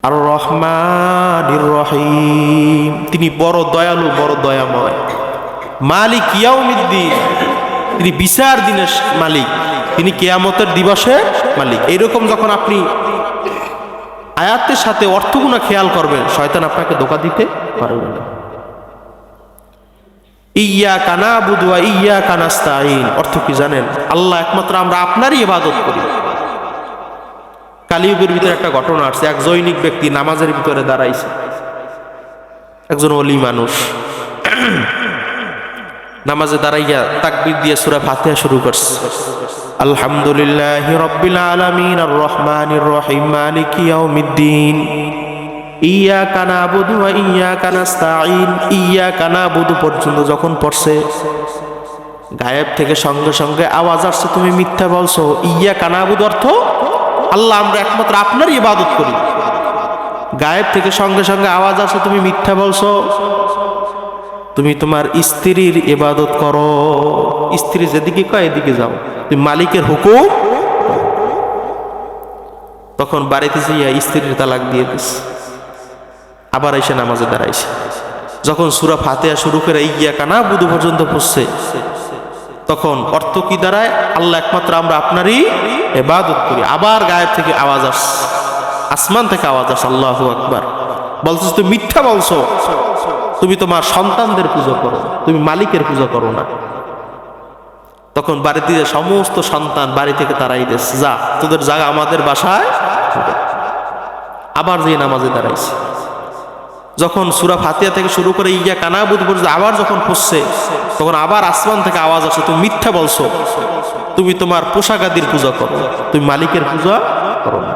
আর রহমানির রহিম, তিনি বড় দয়ালু, বড় দয়াময়। মালিক ইয়াউমিদ্দিন, তিনি বিচার দিনের মালিক, তিনি কিয়ামতের দিবসের মালিক। এইরকম যখন আপনি আয়াতের সাথে অর্থগুলো খেয়াল করবেন, শয়তান আপনাকে ধোঁকা দিতে পারবে না। ইয়্যাকা না'বুদু ওয়া ইয়্যাকা নাস্তাঈন অর্থ কি জানেন? আল্লাহ একমাত্র আমরা আপনারই ইবাদত করি। কালিযুগের ভিতরে একটা ঘটনা আসছে, এক জৈনিক ব্যক্তি নামাজের ভিতরে দাঁড়াইছে, একজন ওলি মানুষ নামাজে দাঁড়াইয়া তাকবীর দিয়ে সূরা ফাতিহা শুরু করছে। আলহামদুলিল্লাহি রাব্বিল আলামিন আর রহমানির রহিম মালিকি ইয়াউমিদ্দিন ইয়্যাকা না'বুদু ওয়া ইয়্যাকা নাস্তাঈন। ইয়্যাকা না'বুদু পর্যন্ত যখন পড়ছে, গায়েব থেকে সঙ্গে সঙ্গে আওয়াজ আসছে, তুমি মিথ্যা বলছো। ইয়্যাকা না'বুদু অর্থ আল্লাহ আমরা একমাত্র আপনারই ইবাদত করি। গায়েব থেকে সঙ্গে সঙ্গে আওয়াজ আসছে, তুমি মিথ্যা বলছো, তুমি তোমার স্ত্রীর ইবাদত করো। স্ত্রী যেদিকে কয় এদিকে যাও, তুমি মালিকের হুকুম। তখন বাড়িতে যাইয়া স্ত্রীর তালাক দিয়ে দিস, আবার এসে নামাজে দাঁড়াইছে। যখন সূরা ফাতিহা শুরু করে ইয়্যাকা না'বুদু পর্যন্ত পড়ছে, তখন অর্থ কি দাঁড়ায়? আল্লাহ একমাত্র আমরা আপনারই ইবাদত করি। আবার গায়েব থেকে আওয়াজ আসছে, আসমান থেকে আওয়াজ আসছে, আল্লাহু আকবার। বলছিস তুমি মিথ্যা বলছো, তুমি তোমার সন্তানদের পূজা করো, তুমি মালিকের পূজা করো না। তখন বাড়িতে সমস্ত সন্তান বাড়ি থেকে তারাই দেশ, যা তোদের জায়গা আমাদের বাসায়। আবার যে নামাজে দাঁড়াইছে, যখন সূরা ফাতিহা থেকে শুরু করে ইয়্যাকা না'বুদু পর্যন্ত আবার যখন পড়ছে, তখন আবার আসমান থেকে আওয়াজ আসে, তুমি মিথ্যা বলছো, তুমি তোমার পোশাকাদির পূজা করো, তুমি মালিকের পূজা করো না।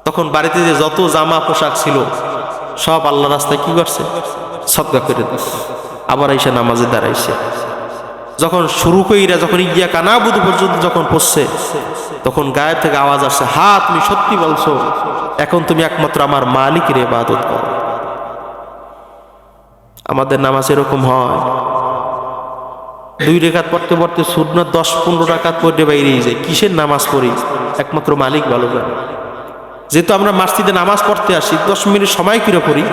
তখন বাড়িতে যে যত জামা পোশাক ছিল সব আল্লাহ রাস্তায় কি করছে? সদকা করে দিচ্ছে। আবার এসে নামাজে দাঁড়াইছে। যখন শুরু কইরা যখন ইয়্যাকা না'বুদু পর্যন্ত যখন পড়ছে, তখন গায়েব থেকে আওয়াজ আসছে, হ্যাঁ তুমি সত্যি বলছো, এখন তুমি একমাত্র আমার মালিকের ইবাদত করো। আমাদের নামাজ এরকম হয়, 2 রাকাত পড়তে পড়তে সুন্নাত 10-15 রাকাত পড়তে বাইরেই যায়। কিসের নামাজ পড়ি? একমাত্র মালিক ভালো জানে। যেহেতু আমরা মসজিদে নামাজ পড়তে আসি, 10 মিনিট সময় করে পড়ি,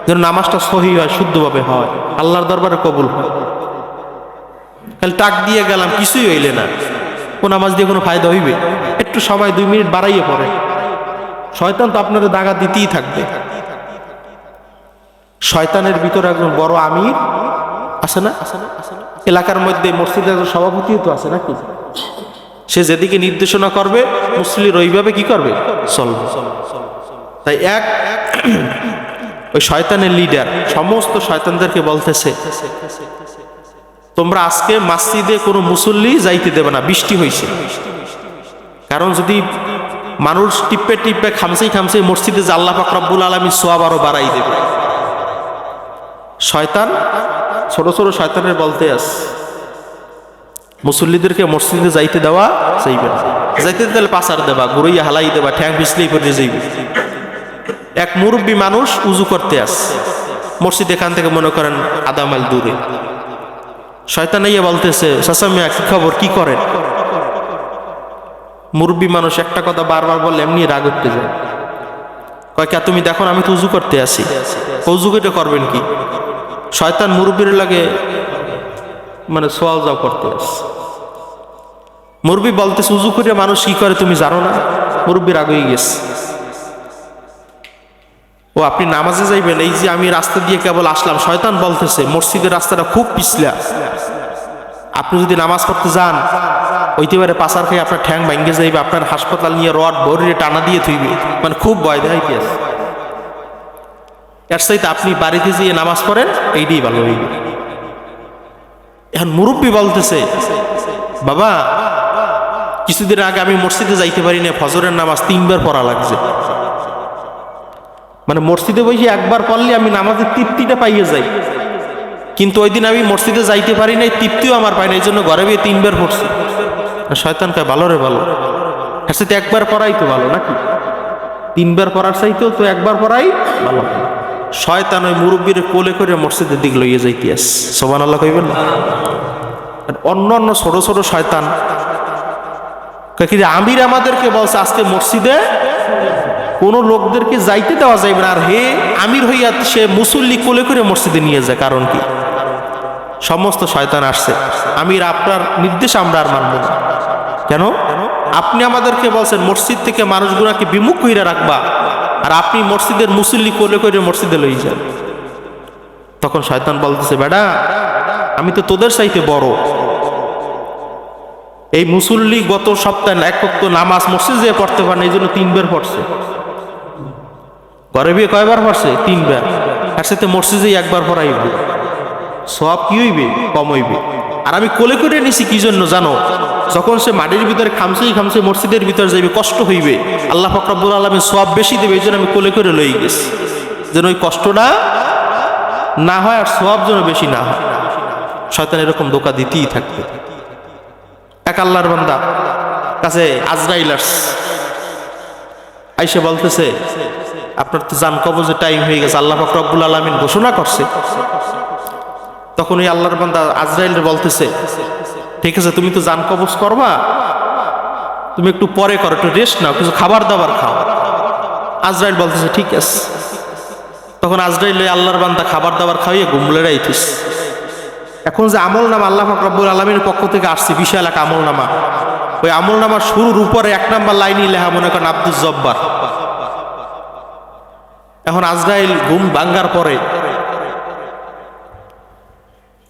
যেন নামাজটা সহি হয়, শুদ্ধভাবে হয়, আল্লাহর দরবারে কবুল হয়। খালি টাক দিয়ে গেলাম, কিছুই হইলে না, কোন নামাজ দিয়ে কোনো ফায়দা হইবে? একটু সময় 2 মিনিট বাড়াইয়ে পড়ে। শয়তান তো আপনাদের দাগা দিতেই থাকবে। শয়তানের ভিতরে একজন বড় আমির আছে না? এলাকার মধ্যে মসজিদের একজন সভাপতিও তো আছে নাকি? সে যেদিকে নির্দেশনা করবে মুসল্লির ওইভাবে কি করবে? চলবে। তাই ওই শয়তানের লিডার সমস্ত শয়তানদেরকে বলতেছে, তোমরা আজকে মসজিদে কোনো মুসল্লি যাইতে দেবে না, বৃষ্টি হয়েছে। কারণ যদি মানুষ টিপে টিপে খামসেই মসজিদে যে আল্লাহ পাক রব্বুল আলামিন সওয়াব আরো বাড়াই দেবে। শয়তান ছোট ছোট শয়তানের বলতে আস, মুসল্লিদেরকে মসজিদে যাইতে দেওয়া যাইবে না, যাইতে দিলে পাচার দেবা, ঘুরাইয়া হালাই দেবা, ঠ্যাং পিছলেই পড়ে যাইবে। এক মুরব্বী মানুষ উজু করতে আস, মসজিদ এখান থেকে মনে করেন আধা মাইল দূরে। শয়তান আইয়া বলতেছে, চাচা মিয়া কি খবর, কি করেন? মুরব্বী মানুষ একটা কথা বারবার বললে এমনি রাগ উঠতে যায়। কয় কে তুমি দেখো আমি তো উজু করতে আসি। উজু কেটে করবেন কি? শয়তান মুরব্বীর লাগে মানে সোয়াল যাও করতে আস। মুরব্বী বলতেছে উজু করে মানুষ কি করে তুমি জানো না? মুরব্বী রাগ হয়ে গেছে। ও আপনি নামাজে যাইবেন, এই যে আমি রাস্তা দিয়ে কেবল আসলাম, শয়তান বলতেছে মসজিদের রাস্তাটা খুব পিছলা, আপনি যদি নামাজ পড়তে যান হইতে পারে পাচার খেয়ে আপনার ঠ্যাং ভাঙ্গে যাইবে, আপনার হাসপাতাল নিয়ে রড ভরিয়ে টানা দিয়ে থইবে, মানে খুব ভয় দেখাইতে আছে। এর চাইতে আপনি বাড়িতে যেয়ে নামাজ পড়েন, এইটাই ভালো হইবে। এখন মুরব্বী বলতেছে, বাবা কিছুদিন আগে আমি মসজিদে যাইতে পারি না, ফজরের নামাজ 3 বার পড়া লাগছে। মানে মসজিদে বসে একবার পড়লে আমি নামাজের তৃপ্তিটা পাইয়ে যাই, কিন্তু ওই দিন আমি মসজিদে যাইতে পারি নাই, তৃপ্তিও আমার পাই না, এই জন্য ঘরে গিয়ে 3 বার পড়ছি। শয়তান কয় ভালো রে ভালো, এর সাথে একবার পড়াই তো ভালো নাকি? 3 বার পড়ার চাইতেও তো একবার পড়াই ভালো। শয়তান ওই মুরব্বীর কোলে করে মসজিদের দিক লইয়ে যাইতে আস। সুবহানাল্লাহ কইবেন না? অন্য অন্য ছোট ছোট শয়তান আমির আমাদেরকে বলছে আজকে মসজিদে কোনো লোকদেরকে যাইতে দেওয়া যাইবে না। আর হে আমির হইয়া সে মুসল্লি কোলে করে মসজিদে নিয়ে যায়, কারণ কি? সমস্ত শয়তান আসছে, আমির আপনার নির্দেশ আমরা আর মানব না। কেন? আপনি আমাদেরকে বলছেন মসজিদ থেকে মানুষগুলাকে বিমুখ হইয়া রাখবা, আর আপনি মসজিদের মুসল্লি কোলে করে মসজিদে লই যান। তখন শয়তান বলতেছে, বেটা আমি তো তোদের চাইতে বড়। এই মুসল্লি গত সপ্তাহে এক ওয়াক্ত নামাজ মসজিদে পড়তে পারে না, এই জন্য 3 বার পড়ছে। ঘরে বিয়ে কয়বার পড়ছে? 3 বার। আর সাথে মসজিদে একবার পড়াইবে, সব কি হইবে? কম হইবে। আর আমি কোলে করে নিছি কি জন্য জানো? যখন সে মাটির ভিতরে খামসেই খামসে মসজিদের ভিতরে যাইবে, কষ্ট হইবে, আল্লাহ পাক রব্বুল আলামিন সওয়াব বেশি দেবে, এই জন্য আমি কোলে করে লই গেছি, যেন ওই কষ্টটা না হয় আর সওয়াব যেন বেশি না হয়। শয়তান এরকম ধোঁকা দিতেই থাকবে। এক আল্লাহর বান্দা কাছে আজরাইল আইসে বলতেছে, আপনার তো জান কবজের টাইম হয়ে গেছে, আল্লাহ পাক রব্বুল আলামিন ঘোষণা করছে। তখন ওই আল্লাহর বান্দা আজরাইল বলতেছে, ঠিক আছে তুমি তো জান কবজ করবা, তুমি একটু পরে করো, একটু রেস্ট নাও, কিছু খাবার দাবার খাও। আজরাইল বলতেছে ঠিক আছে। তখন আজরাইল আল্লাহর বান্দা খাবার দাবার খাইয়ে ঘুমলে রাইতিস। এখন যে আমল নামা আল্লাহ পাক রব্বুল আলামিনের পক্ষ থেকে আসছে, বিশাল এক আমল নামা, ওই আমল নামার শুরুর উপরে 1 নাম্বার লাইনই লেখা, মনে করেন আব্দুল জব্বার। এখন আজরাইল ঘুম ভাঙ্গার পরে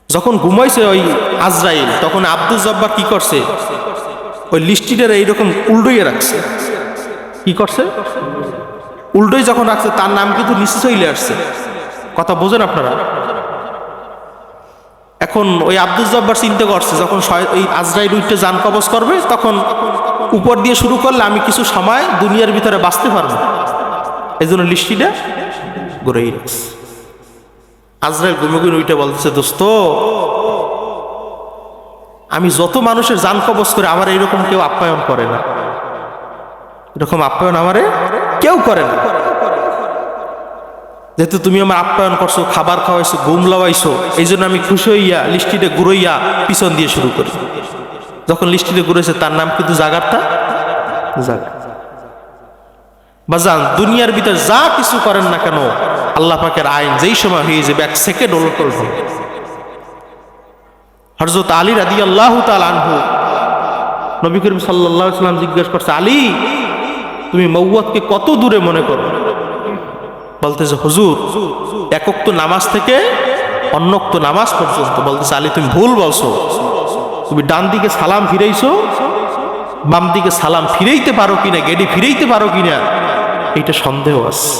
যখন ঘুমাইছে ওই আজরাইল, তখন আব্দুল জব্বার কি করছে? ওই লিস্টিটার এইরকম উল্টোইয়ে রাখছে। কি করছে? উল্টোই যখন রাখছে, তার নাম কিন্তু নিচে চলে আসছে। কথা বোঝেন আপনারা? এখন ওই আব্দুল জব্বার চিন্তা করছে, যখন ওই আজরাইল উঠতে জান কবজ করবে, তখন উপর দিয়ে শুরু করলে আমি কিছু সময় দুনিয়ার ভিতরে বাঁচতে পারবো, এই জন্য লিস্টিটা ঘুরেই রাখছে। আজরাইল ঘুমে ঘুরে উঠে বলতেছে, দোস্ত আমি যত মানুষের জান কবজ করে, আমার এইরকম কেউ আপ্যায়ন করে না, এরকম আপ্যায়ন আমারে কেউ করে না। যেহেতু তুমি আমার আপ্যায়ন করছো, খাবার খাওয়াইছো, ঘুম লাগাইছো, এই জন্য আমি খুশি হইয়া লিস্টিতে ঘুরাইয়া পিছন দিয়ে শুরু করি। যখন লিস্টিতে ঘুরেছে, তার নাম কিন্তু জাগারটা জাগার। বাজান দুনিয়ার ভিতরে যা কিছু করেন না কেন, আল্লাহ পাকের আইন যেই সময় হয়ে যাবে 1 সেকেন্ড ওলট হবে। হযরত আলী রাদিয়াল্লাহু তাআলা আনহু, নবী করিম সাল্লাল্লাহু আলাইহি ওয়াসাল্লাম জিজ্ঞেস করছে, আলী তুমি মওয়াতকে কত দূরে মনে করো? বলতেছে, হুজুর 1 ওয়াক্ত নামাজ থেকে অন্য ওয়াক্ত নামাজ পর্যন্ত। বলতেছে, আলী তুমি ভুল বলছো, তুমি ডান দিকে সালাম ফিরাইছো, বাম দিকে সালাম ফিরাইতে পারো কিনা, গেডি ফিরাইতে পারো কিনা, এইটা সন্দেহ আছে।